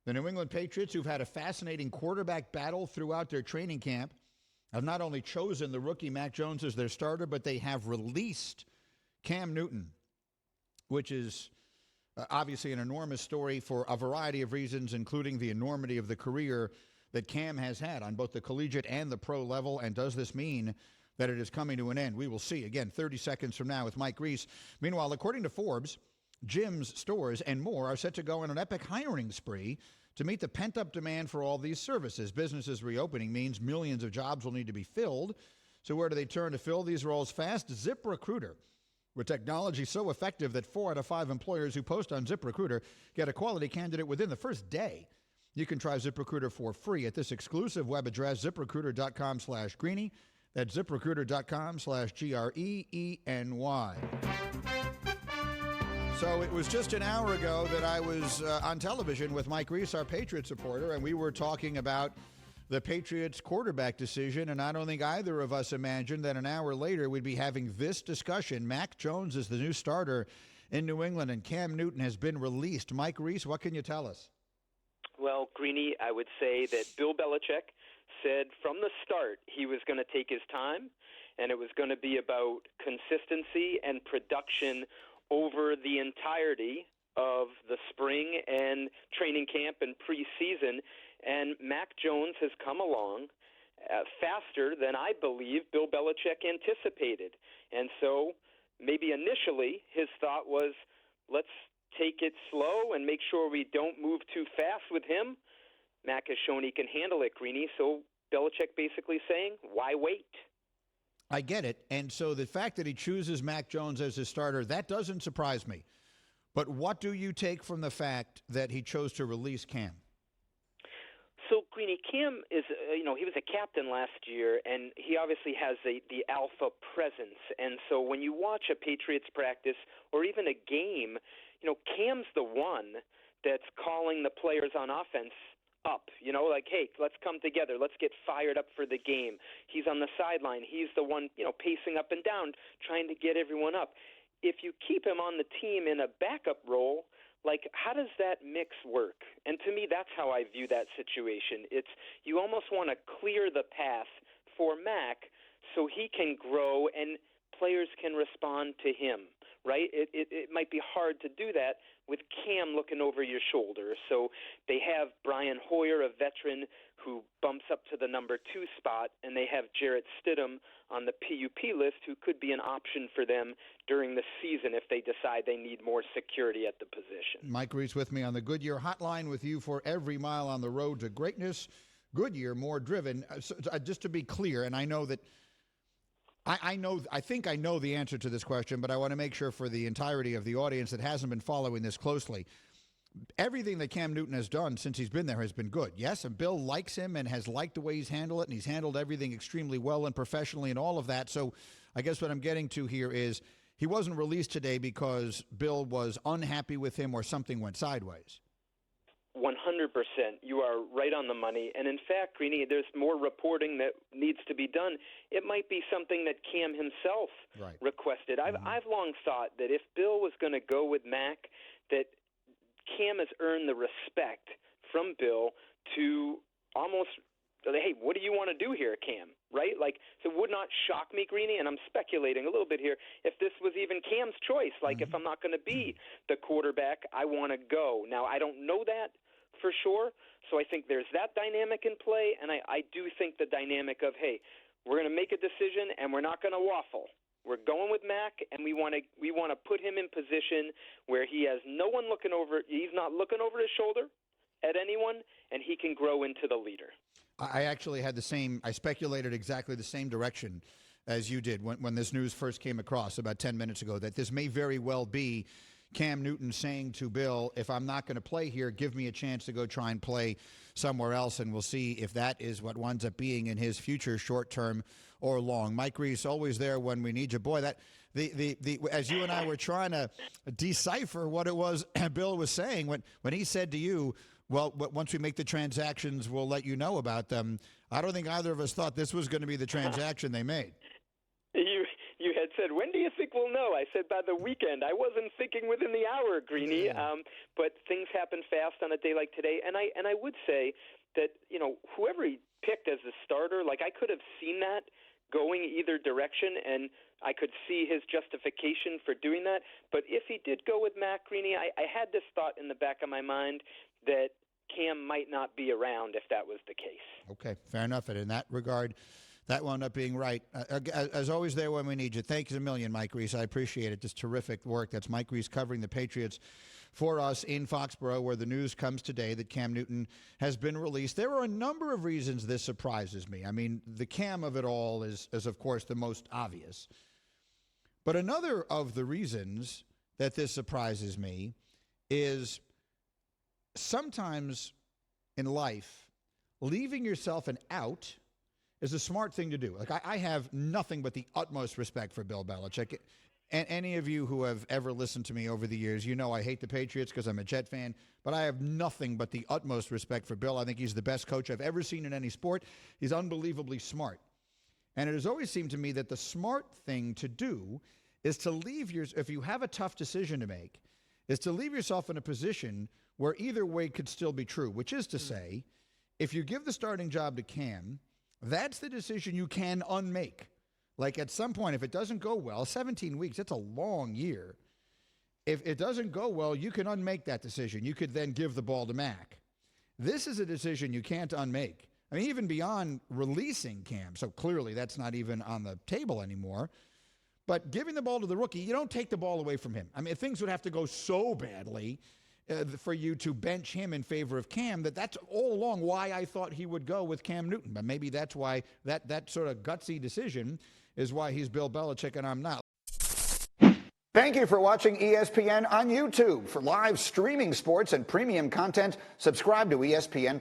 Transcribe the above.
The New England Patriots, who've had a fascinating quarterback battle throughout their training camp, have not only chosen the rookie Mac Jones as their starter, but they have released Cam Newton, which is obviously an enormous story for a variety of reasons, including the enormity of the career that Cam has had on both the collegiate and the pro level. And does this mean that it is coming to an end? We will see. Again, 30 seconds from now with Mike Reiss. Meanwhile, according to Forbes, gyms, stores, and more are set to go on an epic hiring spree to meet the pent-up demand for all these services. Businesses reopening means millions of jobs will need to be filled. So where do they turn to fill these roles fast? ZipRecruiter, with technology so effective that 4 out of 5 employers who post on ZipRecruiter get a quality candidate within the first day. You can try ZipRecruiter for free at this exclusive web address, ZipRecruiter.com/Greeny. That's ZipRecruiter.com/GREENY. So it was just an hour ago that I was on television with Mike Reiss, our Patriots reporter, and we were talking about the Patriots quarterback decision, and I don't think either of us imagined that an hour later we'd be having this discussion. Mac Jones is the new starter in New England, and Cam Newton has been released. Mike Reiss, what can you tell us? Well, Greeny, I would say that Bill Belichick said from the start he was going to take his time, and it was going to be about consistency and production over the entirety of the spring and training camp and preseason. And Mac Jones has come along faster than I believe Bill Belichick anticipated. And so maybe initially his thought was, let's take it slow and make sure we don't move too fast with him. Mac has shown he can handle it, Greeny. So Belichick basically saying, why wait? I get it. And so the fact that he chooses Mac Jones as his starter, that doesn't surprise me. But what do you take from the fact that he chose to release Cam? So, Greeny, Cam is, he was a captain last year, and he obviously has the alpha presence. And so when you watch a Patriots practice or even a game, Cam's the one that's calling the players on offense up, like, hey, let's come together. Let's get fired up for the game. He's on the sideline. He's the one, pacing up and down, trying to get everyone up. If you keep him on the team in a backup role, like, how does that mix work? And to me, that's how I view that situation. It's you almost want to clear the path for Mac so he can grow and players can respond to him, right? It might be hard to do that with Cam looking over your shoulder. So they have Brian Hoyer, a veteran who bumps up to the number 2 spot, and they have Jarrett Stidham on the PUP list, who could be an option for them during the season if they decide they need more security at the position. Mike Reiss with me on the Goodyear Hotline with you for every mile on the road to greatness. Goodyear, more driven. Just to be clear, and I know that I think I know the answer to this question, but I want to make sure for the entirety of the audience that hasn't been following this closely. Everything that Cam Newton has done since he's been there has been good. Yes, and Bill likes him and has liked the way he's handled it, and he's handled everything extremely well and professionally and all of that. So I guess what I'm getting to here is he wasn't released today because Bill was unhappy with him or something went sideways. 100%. You are right on the money. And in fact, Greeny, there's more reporting that needs to be done. It might be something that Cam himself requested. I've long thought that if Bill was going to go with Mac, that Cam has earned the respect from Bill to almost, hey, what do you want to do here, Cam? Right? Like, so it would not shock me, Greeny, and I'm speculating a little bit here, if this was even Cam's choice. Like, if I'm not going to be the quarterback, I want to go. Now, I don't know that for sure, so I think there's that dynamic in play, and I do think the dynamic of, hey, we're going to make a decision, and we're not going to waffle. We're going with Mac, and we want to put him in position where he has no one looking over. He's not looking over his shoulder at anyone, and he can grow into the leader. I actually had I speculated exactly the same direction as you did when this news first came across about 10 minutes ago, that this may very well be Cam Newton saying to Bill, if I'm not going to play here, give me a chance to go try and play somewhere else, and we'll see if that is what winds up being in his future, short-term or long. Mike Reiss, always there when we need you. Boy, that as you and I were trying to decipher what it was Bill was saying when he said to you, well, once we make the transactions, we'll let you know about them. I don't think either of us thought this was going to be the transaction they made. You had said, when do you think we'll Well, no, I said by the weekend. I wasn't thinking within the hour, Greeny. Yeah. But things happen fast on a day like today, and I would say that whoever he picked as the starter, like I could have seen that going either direction, and I could see his justification for doing that. But if he did go with Matt, Greeny, I had this thought in the back of my mind that Cam might not be around if that was the case. Okay, fair enough. And in that regard, that wound up being right. As always, there when we need you. Thanks a million, Mike Reiss. I appreciate it. Just terrific work. That's Mike Reiss covering the Patriots for us in Foxborough, where the news comes today that Cam Newton has been released. There are a number of reasons this surprises me. I mean, the Cam of it all is of course, the most obvious. But another of the reasons that this surprises me is sometimes in life, leaving yourself an out is a smart thing to do. Like, I have nothing but the utmost respect for Bill Belichick. And any of you who have ever listened to me over the years, you know I hate the Patriots because I'm a Jet fan, but I have nothing but the utmost respect for Bill. I think he's the best coach I've ever seen in any sport. He's unbelievably smart. And it has always seemed to me that the smart thing to do is to if you have a tough decision to make, is to leave yourself in a position where either way could still be true, which is to say, if you give the starting job to Cam, that's the decision you can unmake. Like at some point, if it doesn't go well, 17 weeks, it's a long year. If it doesn't go well, you can unmake that decision. You could then give the ball to Mac. This is a decision you can't unmake. I mean, even beyond releasing Cam, so clearly that's not even on the table anymore. But giving the ball to the rookie, you don't take the ball away from him. I mean, things would have to go so badly for you to bench him in favor of Cam that's all along why I thought he would go with Cam Newton. But maybe that's why that sort of gutsy decision is why he's Bill Belichick and I'm not. Thank you for watching ESPN on YouTube. For live streaming sports and premium content, subscribe to ESPN+.